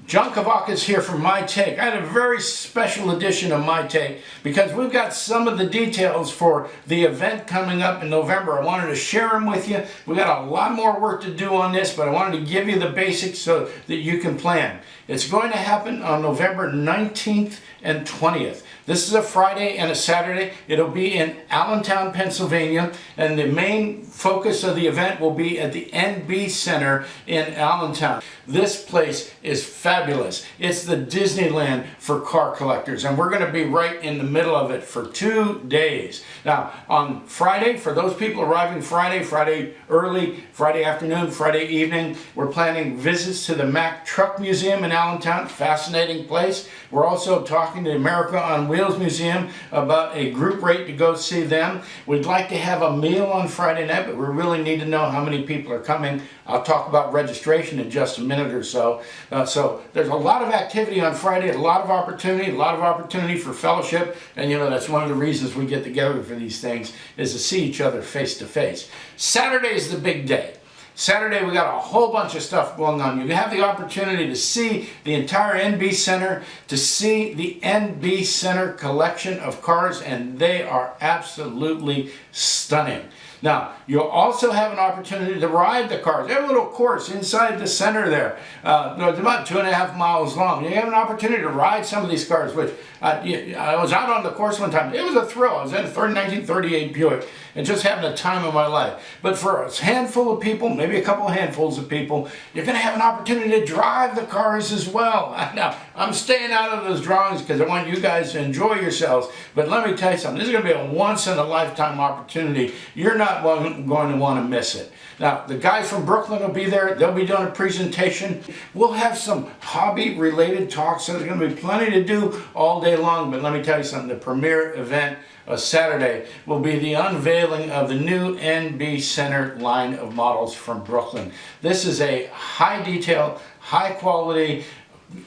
John Kavaka's here for My Take. I had a very special edition of My Take because we've got some of the details for the event coming up in November. I wanted to share them with you. We got a lot more work to do on this, but I wanted to give you the basics so that you can plan. It's going to happen on November 19th and 20th. This is a Friday and a Saturday. It'll be in Allentown, Pennsylvania, and the main focus of the event will be at the NB Center in Allentown. This place is fabulous. It's the Disneyland for car collectors, and we're going to be right in the middle of it for 2 days. Now, on Friday, for those people arriving Friday early, Friday afternoon, Friday evening, we're planning visits to the Mack Truck Museum in Allentown, fascinating place. We're also talking to the America on Wheels Museum about a group rate to go see them. We'd like to have a meal on Friday night, but we really need to know how many people are coming. I'll talk about registration in just a minute or so. So there's a lot of activity on Friday, a lot of opportunity for fellowship, and you know that's one of the reasons we get together for these things is to see each other face to face. Saturday is the big day. Saturday we got a whole bunch of stuff going on. You have the opportunity to see the entire NB Center, to see the NB Center collection of cars, and they are absolutely stunning. Now, you'll also have an opportunity to ride the cars. They have a little course inside the center there. It's about 2.5 miles long. You have an opportunity to ride some of these cars, which I was out on the course one time. It was a thrill. I was in a 1938 Buick and just having the time of my life. But for a handful of people, maybe a couple handfuls of people, you're going to have an opportunity to drive the cars as well. Now, I'm staying out of those drawings because I want you guys to enjoy yourselves. But let me tell you something. This is going to be a once-in-a-lifetime opportunity. You're not going to want to miss it. Now, the guys from Brooklyn will be there. They'll be doing a presentation. We'll have some hobby-related talks, so there's going to be plenty to do all day long. But let me tell you something. The premier event of Saturday will be the unveiling of the new NB Center line of models from Brooklyn. This is a high-detail, high-quality,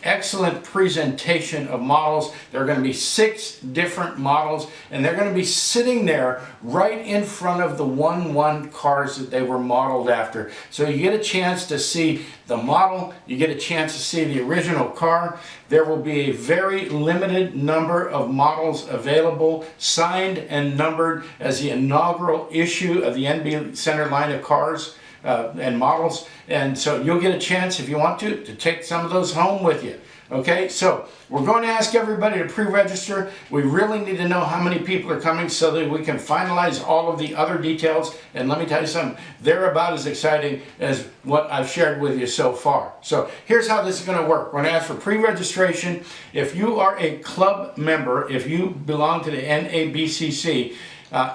excellent presentation of models. There are going to be 6 different models, and they're going to be sitting there right in front of the 1-1 cars that they were modeled after. So you get a chance to see the model, you get a chance to see the original car. There will be a very limited number of models available, signed and numbered as the inaugural issue of the NB Center line of cars and models, and so you'll get a chance, if you want to take some of those home with you. Okay, so we're going to ask everybody to pre-register. We really need to know how many people are coming so that we can finalize all of the other details. And let me tell you something, they're about as exciting as what I've shared with you so far. So here's how this is going to work. We're going to ask for pre-registration. If you are a club member, if you belong to the NABCC,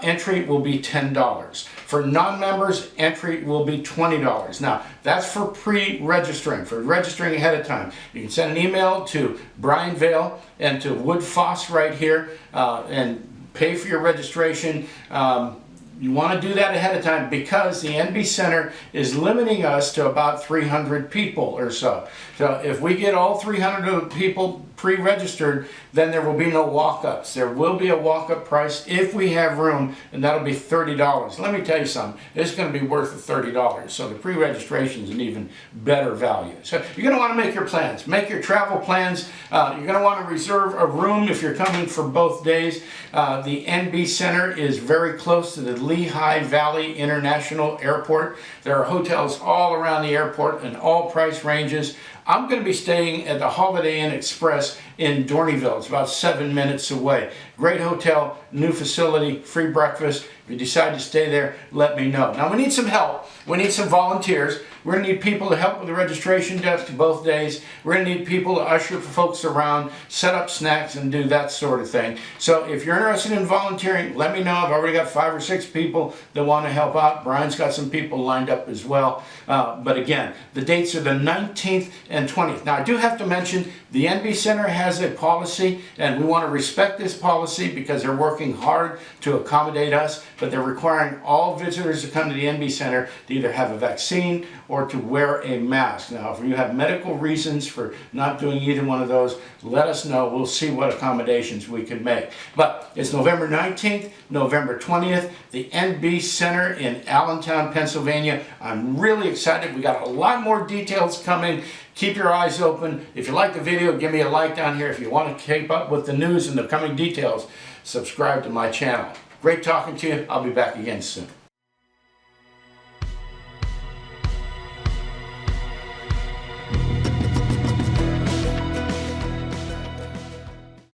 entry will be $10. For non-members, entry will be $20. Now, that's for pre-registering, for registering ahead of time. You can send an email to Brian Vaill and to Wood Foss right here and pay for your registration. You want to do that ahead of time because the NB Center is limiting us to about 300 people or so. So if we get all 300 people pre-registered, then there will be no walk-ups. There will be a walk-up price if we have room, and that'll be $30. Let me tell you something, it's going to be worth the $30. So the pre-registration is an even better value. So you're going to want to make your plans. Make your travel plans. You're going to want to reserve a room if you're coming for both days. The NB Center is very close to the Lehigh Valley International Airport. There are hotels all around the airport in all price ranges. I'm going to be staying at the Holiday Inn Express in Dorneyville. It's about 7 minutes away. Great hotel, new facility, free breakfast. If you decide to stay there, let me know. Now we need some help. We need some volunteers. We're going to need people to help with the registration desk both days. We're going to need people to usher folks around, set up snacks, and do that sort of thing. So if you're interested in volunteering, let me know. I've already got 5 or 6 people that want to help out. Brian's got some people lined up as well. But again, the dates are the 19th and 20th. Now I do have to mention the NB Center has a policy, and we want to respect this policy because they're working hard to accommodate us, but they're requiring all visitors to come to the NB Center to either have a vaccine or to wear a mask. Now, if you have medical reasons for not doing either one of those, let us know. We'll see what accommodations we can make. But it's November 19th, November 20th, the NB Center in Allentown, Pennsylvania. I'm really excited. We got a lot more details coming. Keep your eyes open. If you like the video, give me a like down here. If you want to keep up with the news and the coming details, subscribe to my channel. Great talking to you. I'll be back again soon.